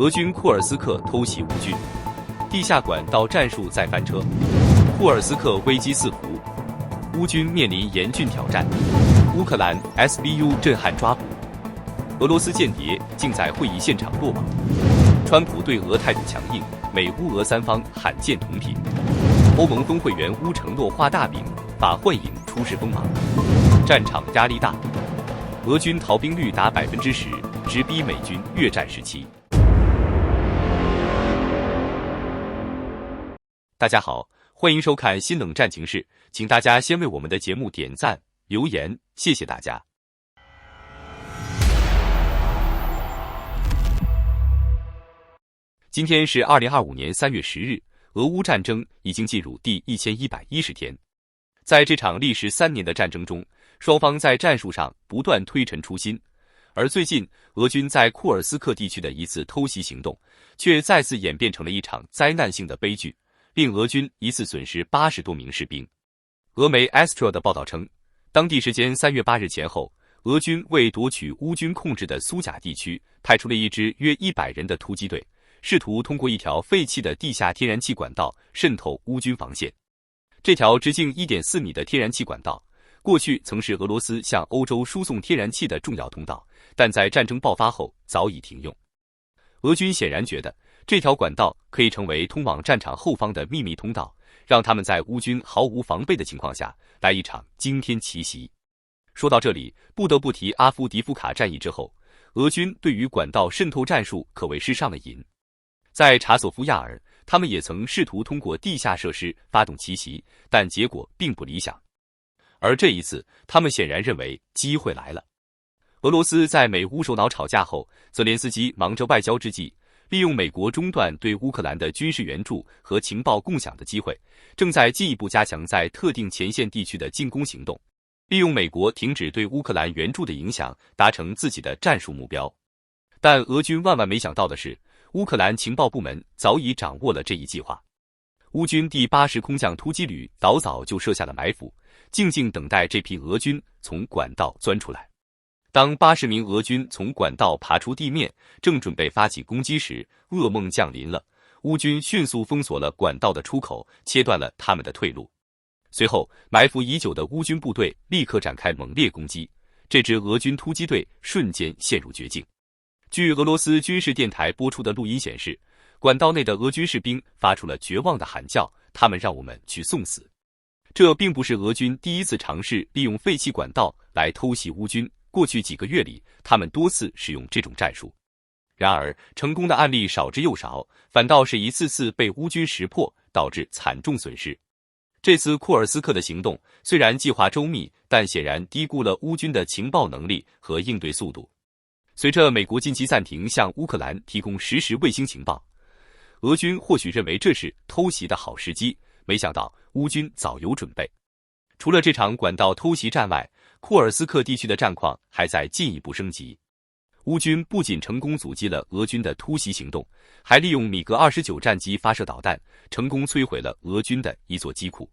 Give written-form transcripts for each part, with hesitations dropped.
俄军库尔斯克偷袭乌军，地下管道战术再翻车，库尔斯克危机四伏，乌军面临严峻挑战。乌克兰 SBU 震撼抓捕，俄罗斯间谍竟在会议现场落网。川普对俄态度强硬，美乌俄三方罕见同频。欧盟峰会员乌承诺画大饼，法幻影出示锋芒。战场压力大，俄军逃兵率达10%，直逼美军越战时期。大家好，欢迎收看新冷战情室，请大家先为我们的节目点赞、留言，谢谢大家。今天是2025年3月10日，俄乌战争已经进入第1110天。在这场历时3年的战争中，双方在战术上不断推陈出新，而最近俄军在库尔斯克地区的一次偷袭行动，却再次演变成了一场灾难性的悲剧，令俄军一次损失80多名士兵。俄媒 Astra 的报道称，当地时间3月8日前后，俄军为夺取乌军控制的苏贾地区，派出了一支约100人的突击队，试图通过一条废弃的地下天然气管道渗透乌军防线。这条直径1.4米的天然气管道，过去曾是俄罗斯向欧洲输送天然气的重要通道，但在战争爆发后早已停用。俄军显然觉得这条管道可以成为通往战场后方的秘密通道，让他们在乌军毫无防备的情况下来一场惊天奇袭。说到这里，不得不提阿夫迪夫卡战役之后，俄军对于管道渗透战术可谓是上了瘾。在查索夫亚尔，他们也曾试图通过地下设施发动奇袭，但结果并不理想。而这一次，他们显然认为机会来了。俄罗斯在美乌首脑吵架后，泽连斯基忙着外交之际，利用美国中断对乌克兰的军事援助和情报共享的机会，正在进一步加强在特定前线地区的进攻行动，利用美国停止对乌克兰援助的影响，达成自己的战术目标。但俄军万万没想到的是，乌克兰情报部门早已掌握了这一计划。乌军第80空降突击旅早就设下了埋伏，静静等待这批俄军从管道钻出来。当80名俄军从管道爬出地面，正准备发起攻击时，噩梦降临了。乌军迅速封锁了管道的出口，切断了他们的退路。随后，埋伏已久的乌军部队立刻展开猛烈攻击，这支俄军突击队瞬间陷入绝境。据俄罗斯军事电台播出的录音显示，管道内的俄军士兵发出了绝望的喊叫，他们让我们去送死。这并不是俄军第一次尝试利用废弃管道来偷袭乌军，过去几个月里，他们多次使用这种战术。然而，成功的案例少之又少，反倒是一次次被乌军识破，导致惨重损失。这次库尔斯克的行动虽然计划周密，但显然低估了乌军的情报能力和应对速度。随着美国近期暂停向乌克兰提供实时卫星情报，俄军或许认为这是偷袭的好时机，没想到乌军早有准备。除了这场管道偷袭战外，库尔斯克地区的战况还在进一步升级。乌军不仅成功阻击了俄军的突袭行动，还利用米格29战机发射导弹，成功摧毁了俄军的一座机库。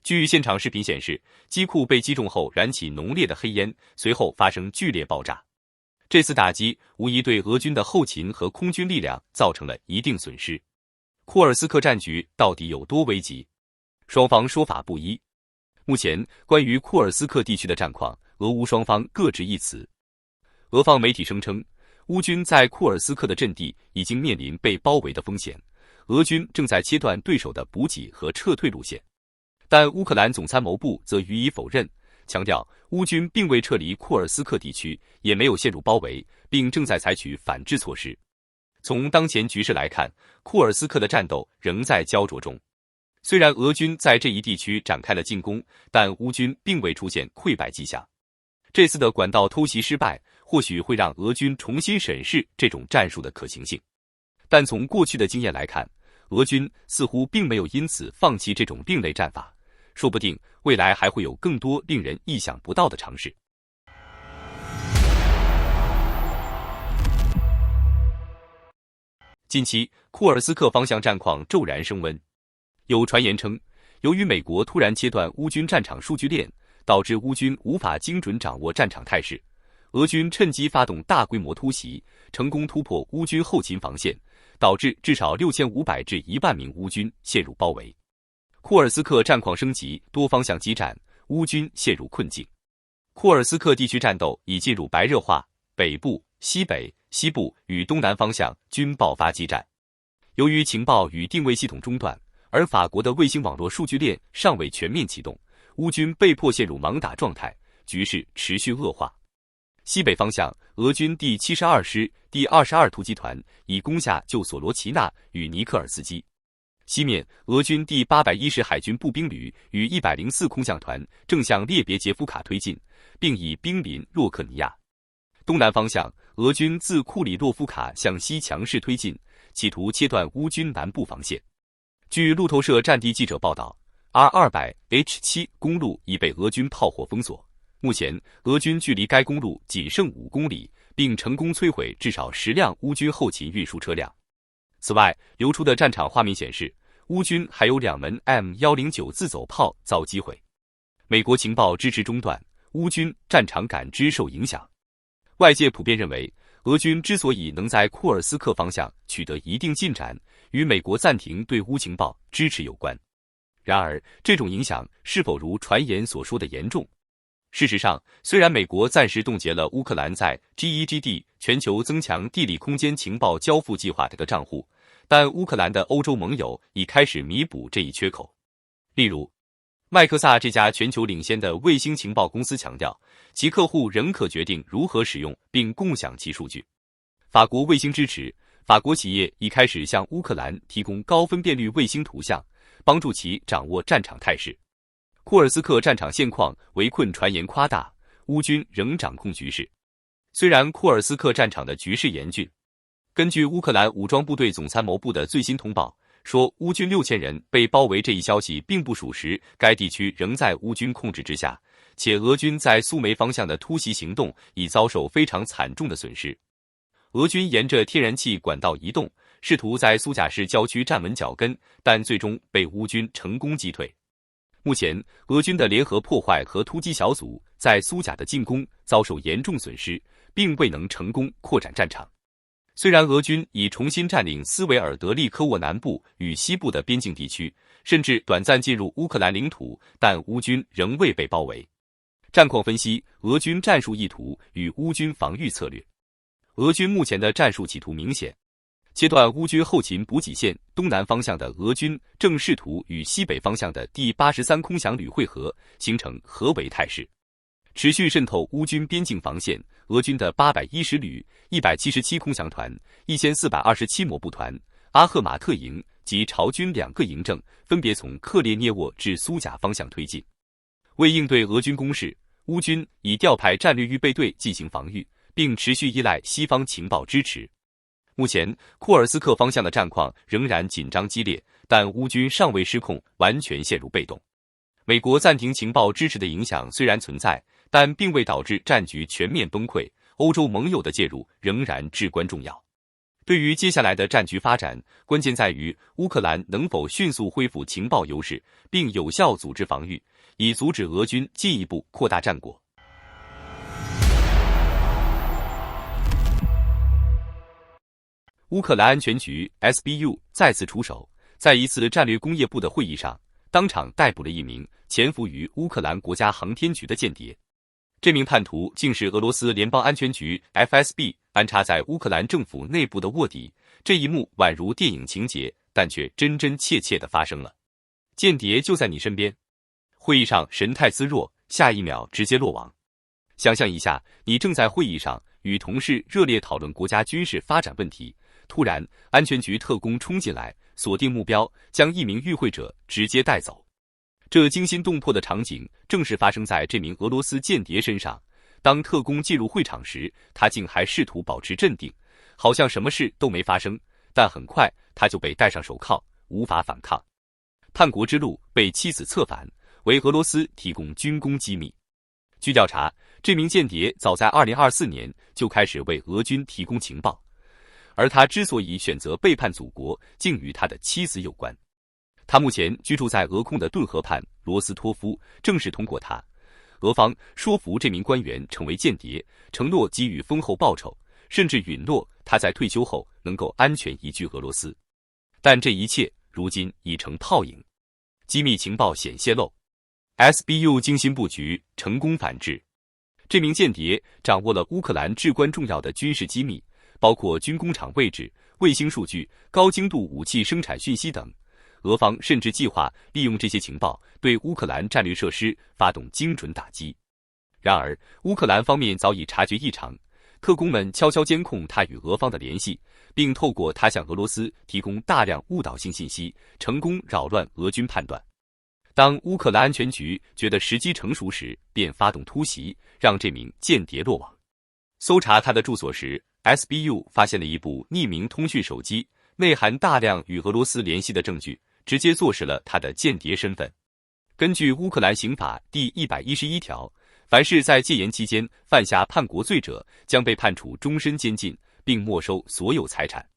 据现场视频显示，机库被击中后燃起浓烈的黑烟，随后发生剧烈爆炸。这次打击无疑对俄军的后勤和空军力量造成了一定损失。库尔斯克战局到底有多危急？双方说法不一。目前，关于库尔斯克地区的战况，俄乌双方各执一词。俄方媒体声称，乌军在库尔斯克的阵地已经面临被包围的风险，俄军正在切断对手的补给和撤退路线。但乌克兰总参谋部则予以否认，强调乌军并未撤离库尔斯克地区，也没有陷入包围，并正在采取反制措施。从当前局势来看，库尔斯克的战斗仍在焦灼中。虽然俄军在这一地区展开了进攻，但乌军并未出现溃败迹象。这次的管道偷袭失败，或许会让俄军重新审视这种战术的可行性。但从过去的经验来看，俄军似乎并没有因此放弃这种另类战法，说不定未来还会有更多令人意想不到的尝试。近期，库尔斯克方向战况骤然升温。有传言称，由于美国突然切断乌军战场数据链，导致乌军无法精准掌握战场态势，俄军趁机发动大规模突袭，成功突破乌军后勤防线，导致至少6500至1万名乌军陷入包围。库尔斯克战况升级，多方向激战，乌军陷入困境。库尔斯克地区战斗已进入白热化，北部、西北、西部与东南方向均爆发激战。由于情报与定位系统中断，而法国的卫星网络数据链尚未全面启动，乌军被迫陷入盲打状态，局势持续恶化。西北方向，俄军第72师第22突击团已攻下旧索罗齐纳与尼克尔斯基。西面，俄军第810海军步兵旅与104空降团正向列别捷夫卡推进，并已兵临洛克尼亚。东南方向，俄军自库里洛夫卡向西强势推进，企图切断乌军南部防线。据路透社战地记者报道 ，R200H7 公路已被俄军炮火封锁。目前，俄军距离该公路仅剩5公里，并成功摧毁至少10辆乌军后勤运输车辆。此外，流出的战场画面显示，乌军还有2门 M109自走炮遭击毁。美国情报支持中断，乌军战场感知受影响。外界普遍认为，俄军之所以能在库尔斯克方向取得一定进展，与美国暂停对乌情报支持有关。然而，这种影响是否如传言所说的严重？事实上，虽然美国暂时冻结了乌克兰在 GEGD 全球增强地理空间情报交付计划的账户，但乌克兰的欧洲盟友已开始弥补这一缺口。例如，麦克萨这家全球领先的卫星情报公司强调，其客户仍可决定如何使用并共享其数据。法国卫星支持，法国企业已开始向乌克兰提供高分辨率卫星图像，帮助其掌握战场态势。库尔斯克战场现况围困传言夸大，乌军仍掌控局势。虽然库尔斯克战场的局势严峻，根据乌克兰武装部队总参谋部的最新通报说，乌军6000人被包围这一消息并不属实，该地区仍在乌军控制之下，且俄军在苏梅方向的突袭行动已遭受非常惨重的损失。俄军沿着天然气管道移动，试图在苏贾市郊区站稳脚跟，但最终被乌军成功击退。目前，俄军的联合破坏和突击小组在苏贾的进攻遭受严重损失，并未能成功扩展战场。虽然俄军已重新占领斯维尔德利科沃南部与西部的边境地区，甚至短暂进入乌克兰领土，但乌军仍未被包围。战况分析，俄军战术意图与乌军防御策略。俄军目前的战术企图明显，切断乌军后勤补给线，东南方向的俄军正试图与西北方向的第83空降旅会合，形成合围态势。持续渗透乌军边境防线，俄军的810旅、177空降团、1427摩步团、阿赫马特营及朝军2个营正分别从克列涅沃至苏贾方向推进。为应对俄军攻势，乌军已调派战略预备队进行防御，并持续依赖西方情报支持。目前，库尔斯克方向的战况仍然紧张激烈，但乌军尚未失控，完全陷入被动。美国暂停情报支持的影响虽然存在，但并未导致战局全面崩溃，欧洲盟友的介入仍然至关重要。对于接下来的战局发展，关键在于乌克兰能否迅速恢复情报优势，并有效组织防御，以阻止俄军进一步扩大战果。乌克兰安全局 SBU 再次出手，在一次战略工业部的会议上，当场逮捕了一名潜伏于乌克兰国家航天局的间谍。这名叛徒竟是俄罗斯联邦安全局 FSB 安插在乌克兰政府内部的卧底。这一幕宛如电影情节，但却真真切切地发生了。间谍就在你身边。会议上神态自若，下一秒直接落网。想象一下，你正在会议上与同事热烈讨论国家军事发展问题，突然安全局特工冲进来，锁定目标，将一名与会者直接带走。这惊心动魄的场景正是发生在这名俄罗斯间谍身上。当特工进入会场时，他竟还试图保持镇定，好像什么事都没发生，但很快他就被戴上手铐，无法反抗。叛国之路被妻子策反，为俄罗斯提供军工机密。据调查，这名间谍早在2024年就开始为俄军提供情报，而他之所以选择背叛祖国，竟与他的妻子有关。他目前居住在俄控的顿河畔罗斯托夫，正是通过他，俄方说服这名官员成为间谍，承诺给予丰厚报酬，甚至允诺他在退休后能够安全移居俄罗斯。但这一切如今已成泡影，机密情报显泄露 ，SBU 精心布局，成功反制。这名间谍掌握了乌克兰至关重要的军事机密，包括军工厂位置、卫星数据、高精度武器生产讯息等。俄方甚至计划利用这些情报对乌克兰战略设施发动精准打击。然而，乌克兰方面早已察觉异常，特工们悄悄监控他与俄方的联系，并透过他向俄罗斯提供大量误导性信息，成功扰乱俄军判断。当乌克兰安全局觉得时机成熟时，便发动突袭，让这名间谍落网。搜查他的住所时， SBU 发现了一部匿名通讯手机，内含大量与俄罗斯联系的证据，直接坐实了他的间谍身份。根据乌克兰刑法第111条，凡是在戒严期间犯下叛国罪者，将被判处终身监禁，并没收所有财产。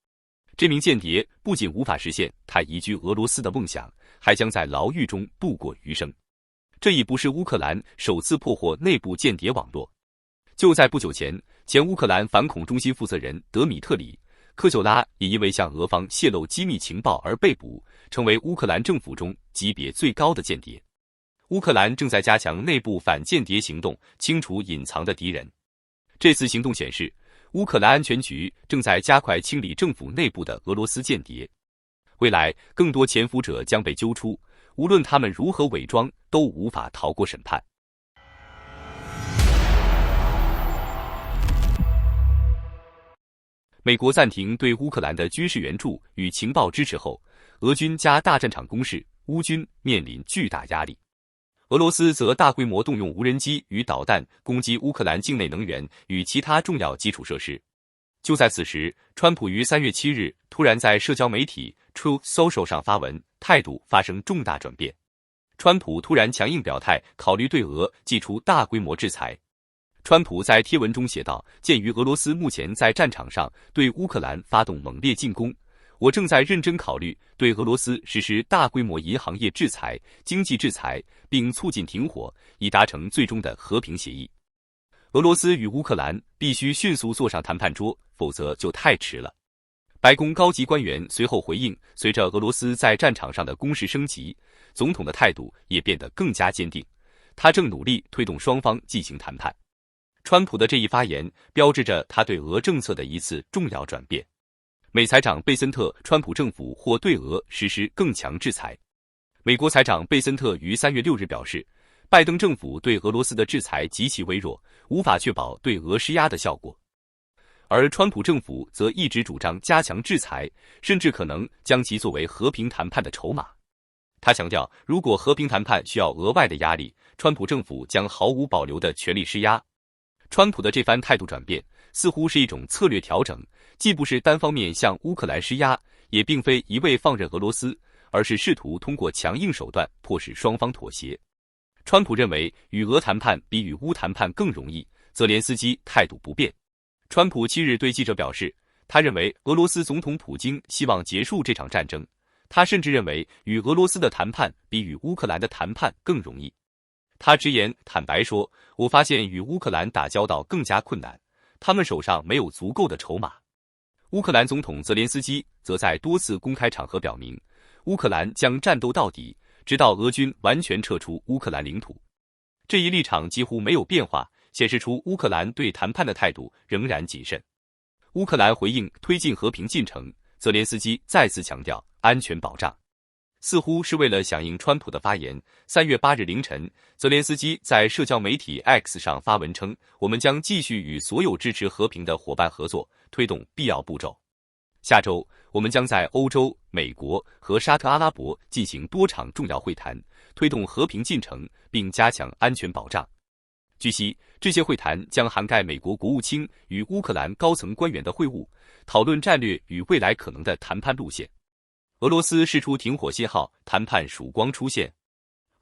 这名间谍不仅无法实现他移居俄罗斯的梦想，还将在牢狱中度过余生。这已不是乌克兰首次破获内部间谍网络。就在不久前，前乌克兰反恐中心负责人德米特里·科久拉也因为向俄方泄露机密情报而被捕，成为乌克兰政府中级别最高的间谍。乌克兰正在加强内部反间谍行动，清除隐藏的敌人。这次行动显示，乌克兰安全局正在加快清理政府内部的俄罗斯间谍。未来，更多潜伏者将被揪出，无论他们如何伪装，都无法逃过审判。美国暂停对乌克兰的军事援助与情报支持后，俄军加大战场攻势，乌军面临巨大压力。俄罗斯则大规模动用无人机与导弹攻击乌克兰境内能源与其他重要基础设施。就在此时，川普于3月7日突然在社交媒体 Truth Social 上发文，态度发生重大转变。川普突然强硬表态，考虑对俄祭出大规模制裁。川普在贴文中写道：“鉴于俄罗斯目前在战场上对乌克兰发动猛烈进攻，我正在认真考虑对俄罗斯实施大规模银行业制裁、经济制裁，并促进停火，以达成最终的和平协议。俄罗斯与乌克兰必须迅速坐上谈判桌，否则就太迟了。”白宫高级官员随后回应，随着俄罗斯在战场上的攻势升级，总统的态度也变得更加坚定，他正努力推动双方进行谈判。川普的这一发言标志着他对俄政策的一次重要转变。美财长贝森特，川普政府或对俄实施更强制裁。美国财长贝森特于3月6日表示，拜登政府对俄罗斯的制裁极其微弱，无法确保对俄施压的效果。而川普政府则一直主张加强制裁，甚至可能将其作为和平谈判的筹码。他强调，如果和平谈判需要额外的压力，川普政府将毫无保留地全力施压。川普的这番态度转变似乎是一种策略调整，既不是单方面向乌克兰施压，也并非一味放任俄罗斯，而是试图通过强硬手段迫使双方妥协。川普认为与俄谈判比与乌谈判更容易，泽连斯基态度不变。川普7日对记者表示，他认为俄罗斯总统普京希望结束这场战争，他甚至认为与俄罗斯的谈判比与乌克兰的谈判更容易。他直言坦白说，我发现与乌克兰打交道更加困难，他们手上没有足够的筹码。乌克兰总统泽连斯基则在多次公开场合表明，乌克兰将战斗到底，直到俄军完全撤出乌克兰领土。这一立场几乎没有变化，显示出乌克兰对谈判的态度仍然谨慎。乌克兰回应推进和平进程，泽连斯基再次强调安全保障。似乎是为了响应川普的发言，3月8日凌晨，泽连斯基在社交媒体 X 上发文称，我们将继续与所有支持和平的伙伴合作，推动必要步骤。下周，我们将在欧洲、美国和沙特阿拉伯进行多场重要会谈，推动和平进程，并加强安全保障。据悉，这些会谈将涵盖美国国务卿与乌克兰高层官员的会晤，讨论战略与未来可能的谈判路线。俄罗斯释出停火信号，谈判曙光出现。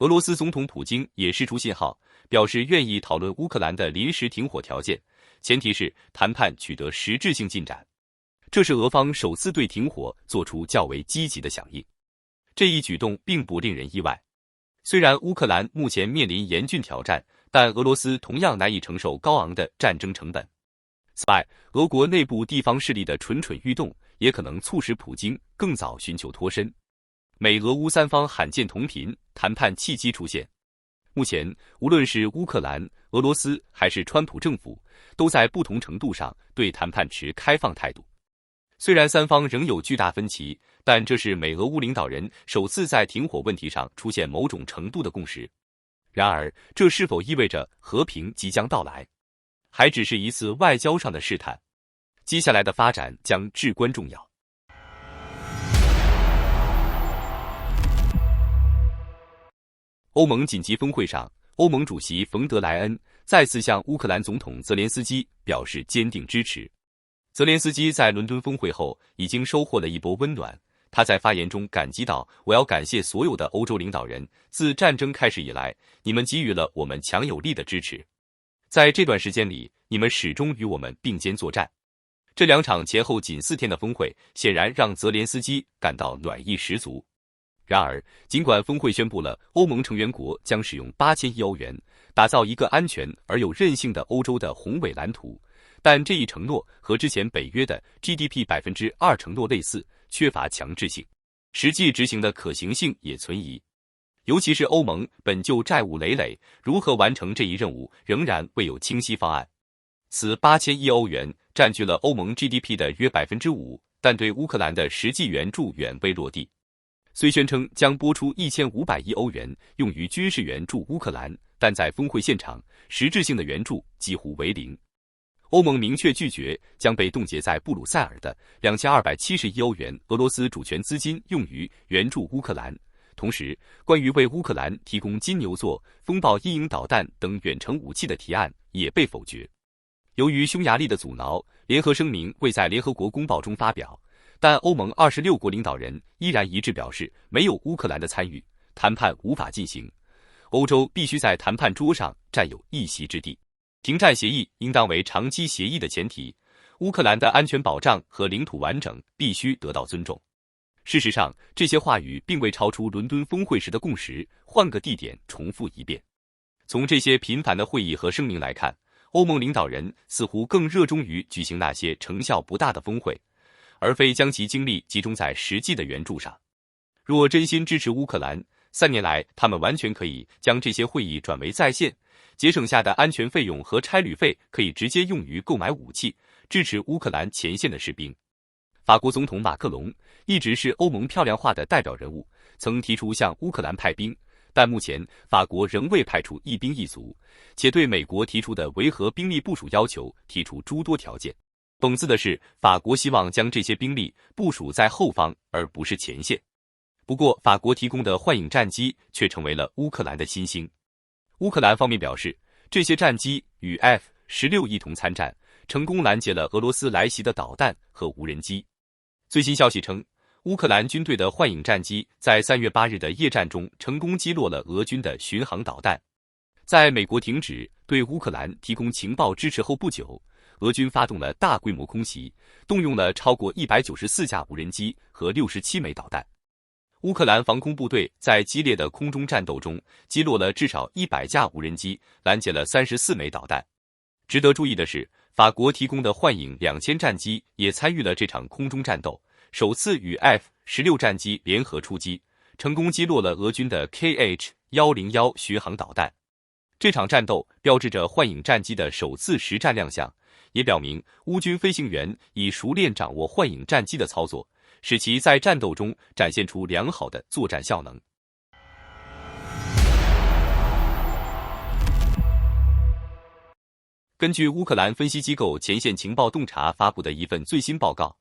俄罗斯总统普京也释出信号，表示愿意讨论乌克兰的临时停火条件，前提是谈判取得实质性进展。这是俄方首次对停火做出较为积极的响应。这一举动并不令人意外。虽然乌克兰目前面临严峻挑战，但俄罗斯同样难以承受高昂的战争成本。此外，俄国内部地方势力的蠢蠢欲动，也可能促使普京更早寻求脱身。美俄乌三方罕见同频，谈判契机出现。目前，无论是乌克兰、俄罗斯还是川普政府，都在不同程度上对谈判持开放态度。虽然三方仍有巨大分歧，但这是美俄乌领导人首次在停火问题上出现某种程度的共识。然而，这是否意味着和平即将到来，还只是一次外交上的试探？接下来的发展将至关重要。欧盟紧急峰会上，欧盟主席冯德莱恩再次向乌克兰总统泽连斯基表示坚定支持。泽连斯基在伦敦峰会后已经收获了一波温暖，他在发言中感激道：“我要感谢所有的欧洲领导人，自战争开始以来，你们给予了我们强有力的支持。在这段时间里，你们始终与我们并肩作战。”这两场前后仅4天的峰会，显然让泽连斯基感到暖意十足。然而，尽管峰会宣布了欧盟成员国将使用8000亿欧元打造一个安全而有韧性的欧洲的宏伟蓝图，但这一承诺和之前北约的 GDP 2%承诺类似，缺乏强制性，实际执行的可行性也存疑。尤其是欧盟本就债务累累，如何完成这一任务仍然未有清晰方案。此8000亿欧元占据了欧盟 GDP 的约 5%， 但对乌克兰的实际援助远未落地。虽宣称将拨出1500亿欧元用于军事援助乌克兰，但在峰会现场，实质性的援助几乎为零。欧盟明确拒绝将被冻结在布鲁塞尔的2270亿欧元俄罗斯主权资金用于援助乌克兰。同时，关于为乌克兰提供金牛座、风暴阴影导弹等远程武器的提案也被否决。由于匈牙利的阻挠，联合声明未在联合国公报中发表。但欧盟26国领导人依然一致表示，没有乌克兰的参与，谈判无法进行。欧洲必须在谈判桌上占有一席之地。停战协议应当为长期协议的前提，乌克兰的安全保障和领土完整必须得到尊重。事实上，这些话语并未超出伦敦峰会时的共识，换个地点重复一遍。从这些频繁的会议和声明来看，欧盟领导人似乎更热衷于举行那些成效不大的峰会，而非将其精力集中在实际的援助上。若真心支持乌克兰，3年来他们完全可以将这些会议转为在线，节省下的安全费用和差旅费可以直接用于购买武器，支持乌克兰前线的士兵。法国总统马克龙一直是欧盟漂亮话的代表人物，曾提出向乌克兰派兵，但目前法国仍未派出一兵一卒，且对美国提出的维和兵力部署要求提出诸多条件。讽刺的是，法国希望将这些兵力部署在后方，而不是前线。不过，法国提供的幻影战机却成为了乌克兰的新星。乌克兰方面表示，这些战机与 F-16一同参战，成功拦截了俄罗斯来袭的导弹和无人机。最新消息称，乌克兰军队的幻影战机在3月8日的夜战中成功击落了俄军的巡航导弹。在美国停止对乌克兰提供情报支持后不久，俄军发动了大规模空袭，动用了超过194架无人机和67枚导弹。乌克兰防空部队在激烈的空中战斗中击落了至少100架无人机，拦截了34枚导弹。值得注意的是，法国提供的幻影2000战机也参与了这场空中战斗，首次与 F-16战机联合出击，成功击落了俄军的 KH-101巡航导弹。这场战斗标志着幻影战机的首次实战亮相，也表明乌军飞行员已熟练掌握幻影战机的操作，使其在战斗中展现出良好的作战效能。根据乌克兰分析机构前线情报洞察发布的一份最新报告，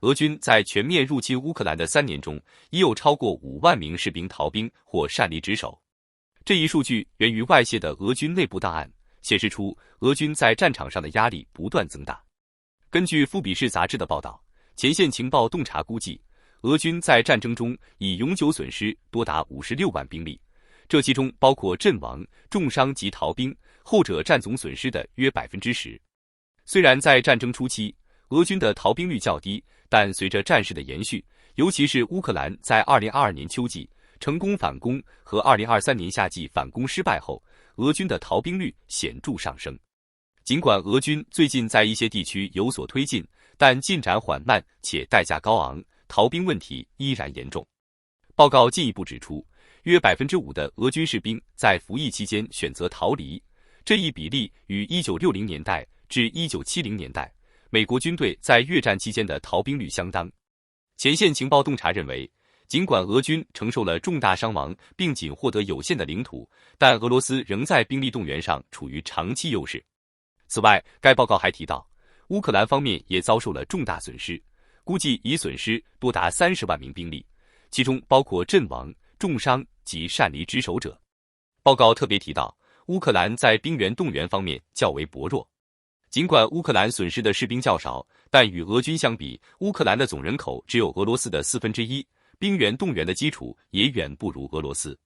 俄军在全面入侵乌克兰的3年中，已有超过5万名士兵逃兵或擅离职守。这一数据源于外泄的俄军内部档案，显示出俄军在战场上的压力不断增大。根据富比士杂志的报道，前线情报洞察估计，俄军在战争中已永久损失多达56万兵力，这其中包括阵亡、重伤及逃兵，后者占总损失的约 10%。虽然在战争初期，俄军的逃兵率较低，但随着战事的延续，尤其是乌克兰在2022年秋季成功反攻和2023年夏季反攻失败后，俄军的逃兵率显著上升。尽管俄军最近在一些地区有所推进，但进展缓慢且代价高昂，逃兵问题依然严重。报告进一步指出，约 5% 的俄军士兵在服役期间选择逃离，这一比例与1960年代至1970年代美国军队在越战期间的逃兵率相当。前线情报洞察认为，尽管俄军承受了重大伤亡并仅获得有限的领土，但俄罗斯仍在兵力动员上处于长期优势。此外，该报告还提到，乌克兰方面也遭受了重大损失，估计已损失多达30万名兵力，其中包括阵亡、重伤及擅离职守者。报告特别提到，乌克兰在兵员动员方面较为薄弱。尽管乌克兰损失的士兵较少，但与俄军相比，乌克兰的总人口只有俄罗斯的1/4，兵员动员的基础也远不如俄罗斯。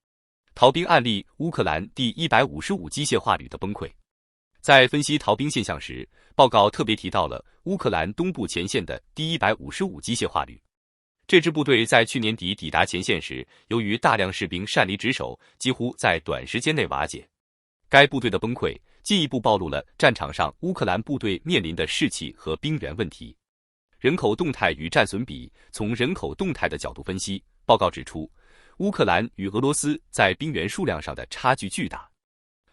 逃兵案例：乌克兰第155机械化旅的崩溃。在分析逃兵现象时，报告特别提到了乌克兰东部前线的第155机械化旅。这支部队在去年底抵达前线时，由于大量士兵擅离职守，几乎在短时间内瓦解。该部队的崩溃进一步暴露了战场上乌克兰部队面临的士气和兵员问题。人口动态与战损比。从人口动态的角度分析，报告指出，乌克兰与俄罗斯在兵员数量上的差距巨大。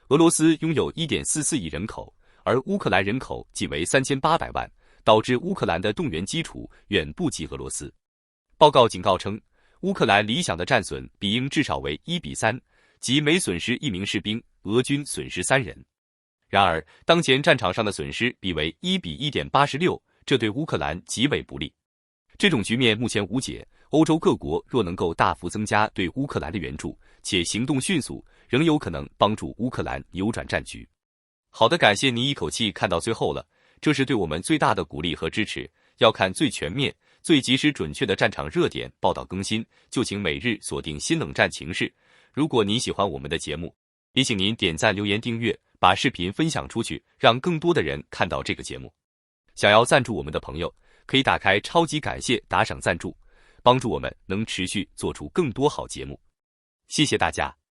俄罗斯拥有 1.44 亿人口，而乌克兰人口仅为3800万，导致乌克兰的动员基础远不及俄罗斯。报告警告称，乌克兰理想的战损比应至少为1:3，即每损失1名士兵，俄军损失3人。然而，当前战场上的损失比为1:1.86，这对乌克兰极为不利。这种局面目前无解，欧洲各国若能够大幅增加对乌克兰的援助，且行动迅速，仍有可能帮助乌克兰扭转战局。好的，感谢您一口气看到最后了，这是对我们最大的鼓励和支持。要看最全面、最及时准确的战场热点报道更新，就请每日锁定新冷战情势。如果您喜欢我们的节目，也请您点赞、留言、订阅，把视频分享出去，让更多的人看到这个节目。想要赞助我们的朋友，可以打开超级感谢打赏赞助，帮助我们能持续做出更多好节目。谢谢大家。